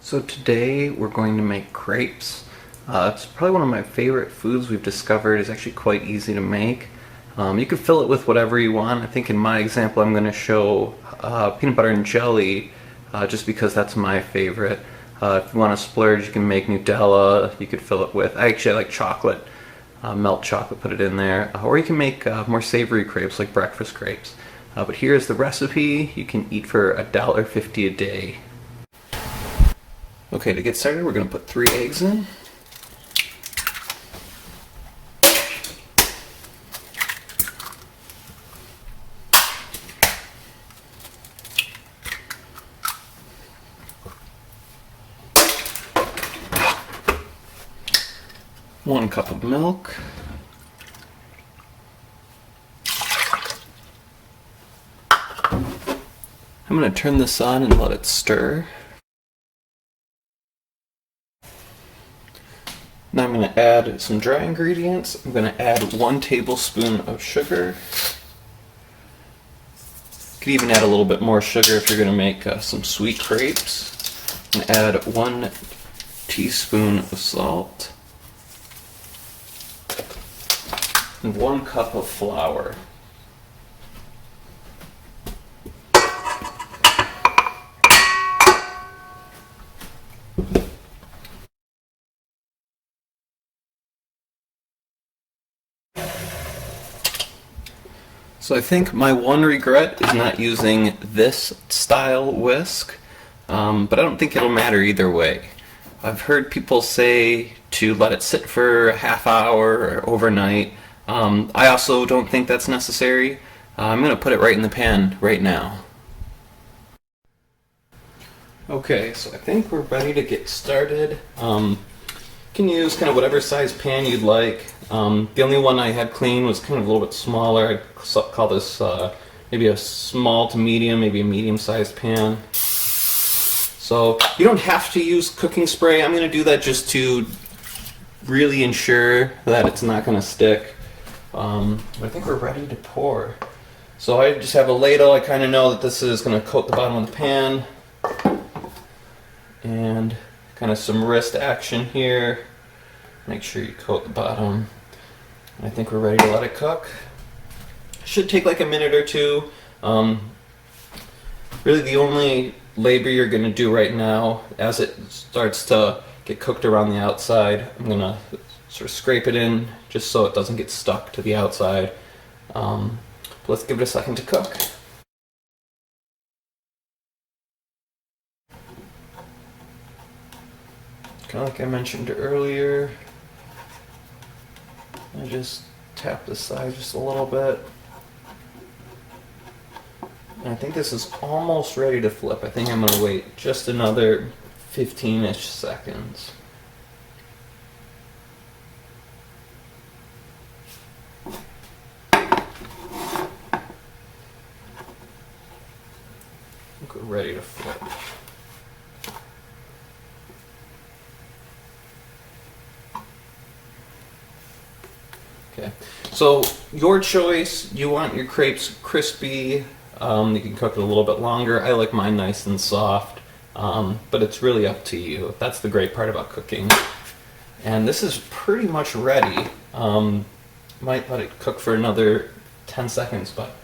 So today we're going to make crepes. It's probably one of my favorite foods we've discovered. It's actually quite easy to make. You can fill it with whatever you want. I think in my example I'm going to show peanut butter and jelly just because that's my favorite. If you want to splurge, you can make Nutella. You could fill it with, I like chocolate, melt chocolate, put it in there. Or you can make more savory crepes like breakfast crepes. But here's the recipe. You can eat for $1.50 a day. Okay, to get started, we're going to put 3 eggs in. One cup of milk. I'm going to turn this on and let it stir. Now I'm going to add some dry ingredients. I'm going to add 1 tablespoon of sugar. You could even add a little bit more sugar if you're going to make some sweet crepes. And add 1 teaspoon of salt. And 1 cup of flour. So I think my one regret is not using this style whisk, but I don't think it'll matter either way. I've heard people say to let it sit for a half hour or overnight. I also don't think that's necessary. I'm going to put it right in the pan right now. Okay, so I think we're ready to get started. You can use kind of whatever size pan you'd like. The only one I had clean was kind of a little bit smaller. I'd call this maybe a small to medium, maybe a medium-sized pan. So you don't have to use cooking spray. I'm going to do that just to really ensure that it's not going to stick. But I think we're ready to pour. So I just have a ladle. I kind of know that this is going to coat the bottom of the pan. And kind of some wrist action here. Make sure you coat the bottom. I think we're ready to let it cook. Should take like a minute or two. Really the only labor you're going to do right now, as it starts to get cooked around the outside, I'm going to sort of scrape it in just so it doesn't get stuck to the outside. Let's give it a second to cook. Kind of like I mentioned earlier, I just tap the side just a little bit. And I think this is almost ready to flip. I think I'm going to wait just another 15-ish seconds. I think we're ready to flip. Okay, so your choice. You want your crepes crispy. You can cook it a little bit longer. I like mine nice and soft, but it's really up to you. That's the great part about cooking. And this is pretty much ready. Might let it cook for another 10 seconds, but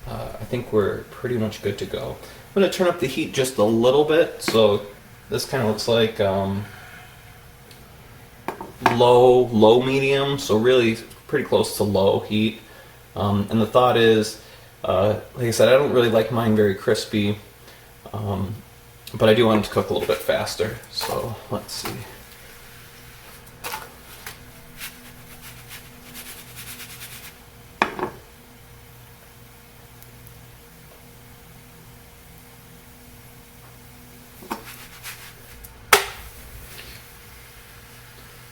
I think we're pretty much good to go. I'm going to turn up the heat just a little bit, so this kind of looks like low medium, so really pretty close to low heat. And the thought is, like I said, I don't really like mine very crispy, but I do want it to cook a little bit faster. So let's see.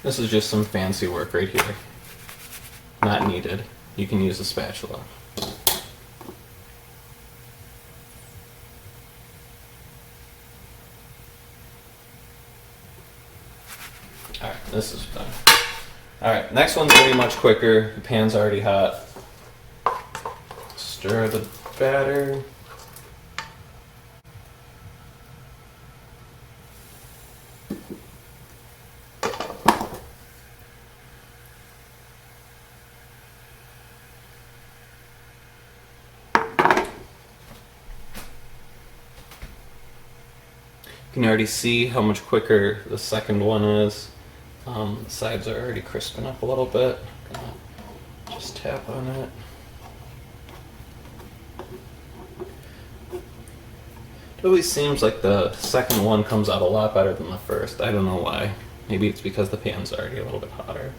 This is just some fancy work right here. Not needed. You can use a spatula. Alright, this is done. Alright, next one's going to be much quicker. The pan's already hot. Stir the batter. You can already see how much quicker the second one is. The sides are already crisping up a little bit. Gonna just tap on it. It always seems like the second one comes out a lot better than the first. I don't know why. Maybe it's because the pan's already a little bit hotter.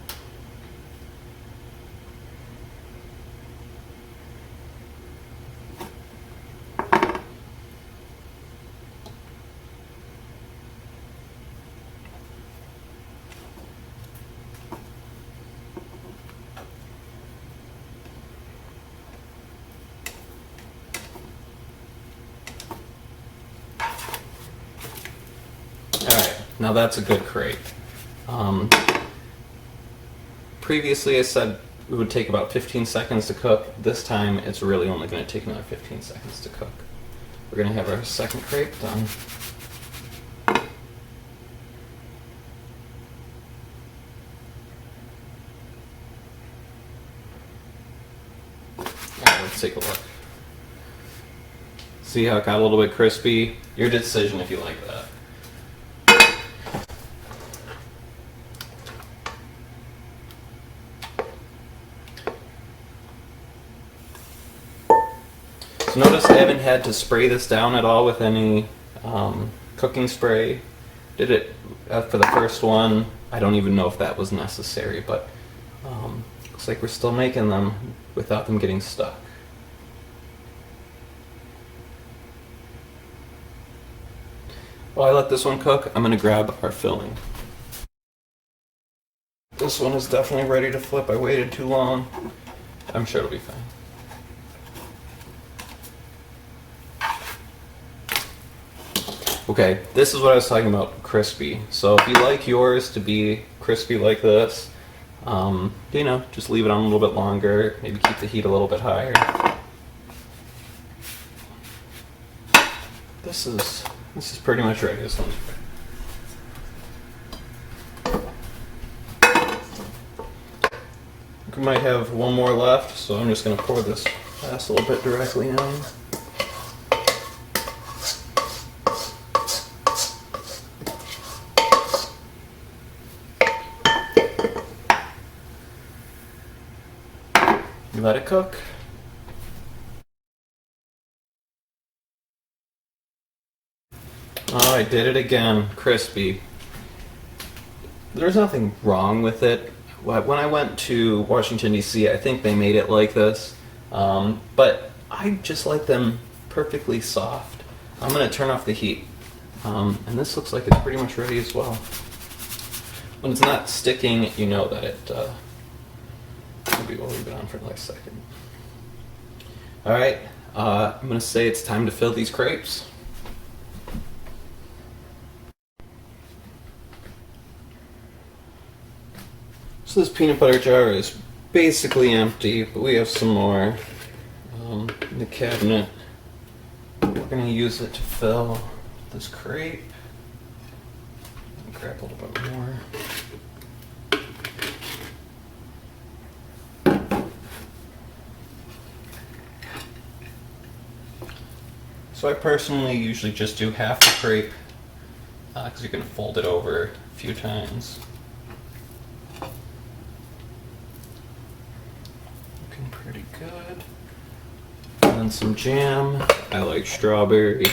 Alright, now that's a good crepe. Previously I said it would take about 15 seconds to cook. This time it's really only going to take another 15 seconds to cook. We're going to have our second crepe done. Alright, let's take a look. See how it got a little bit crispy? Your decision if you like that. So notice I haven't had to spray this down at all with any cooking spray. Did it for the first one. I don't even know if that was necessary, but looks like we're still making them without them getting stuck. While I let this one cook, I'm going to grab our filling. This one is definitely ready to flip. I waited too long. I'm sure it'll be fine. Okay, this is what I was talking about, crispy. So if you like yours to be crispy like this, you know, just leave it on a little bit longer, maybe keep the heat a little bit higher. This is pretty much ready. This one's ready. We might have one more left, so I'm just going to pour this last little bit directly in. Let it cook. Oh, I did it again. Crispy. There's nothing wrong with it. When I went to Washington, D.C., I think they made it like this. But I just like them perfectly soft. I'm going to turn off the heat. And this looks like it's pretty much ready as well. When it's not sticking, you know that it... maybe we'll leave it on for like a second. Alright, I'm going to say it's time to fill these crepes. So this peanut butter jar is basically empty, but we have some more in the cabinet. We're going to use it to fill this crepe. Grab a little bit more. So I personally usually just do half the crepe because you can fold it over a few times. Looking pretty good. And then some jam. I like strawberry.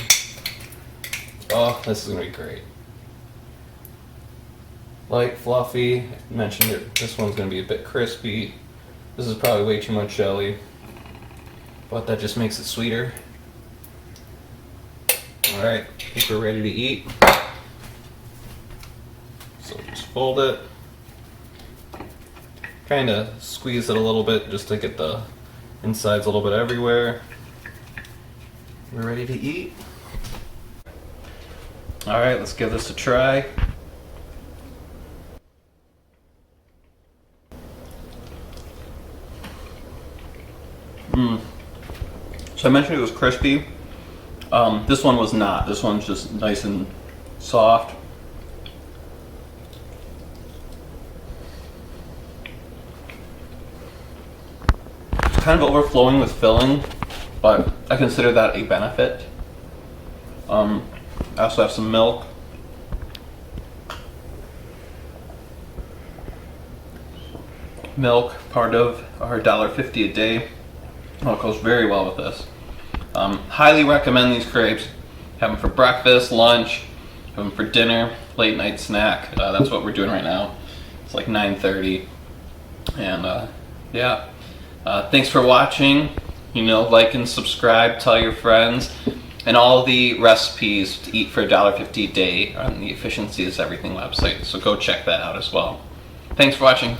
Oh, this is going to be great. Light, fluffy. I mentioned it. This one's going to be a bit crispy. This is probably way too much jelly, but that just makes it sweeter. Alright, I think we're ready to eat. So just fold it. Kind of squeeze it a little bit just to get the insides a little bit everywhere. We're ready to eat. Alright, let's give this a try. So I mentioned it was crispy. This one was not. This one's just nice and soft. kind of overflowing with filling, but I consider that a benefit. I also have some milk. Milk, part of our $1.50 a day. Oh, it goes very well with this. Highly recommend these crepes. Have them for breakfast, lunch, have them for dinner, late night snack. That's what we're doing right now. It's like 9:30, and yeah. Thanks for watching. Like and subscribe, tell your friends, and all the recipes to eat for $1.50 a day on the Efficiency is Everything website. So go check that out as well. Thanks for watching.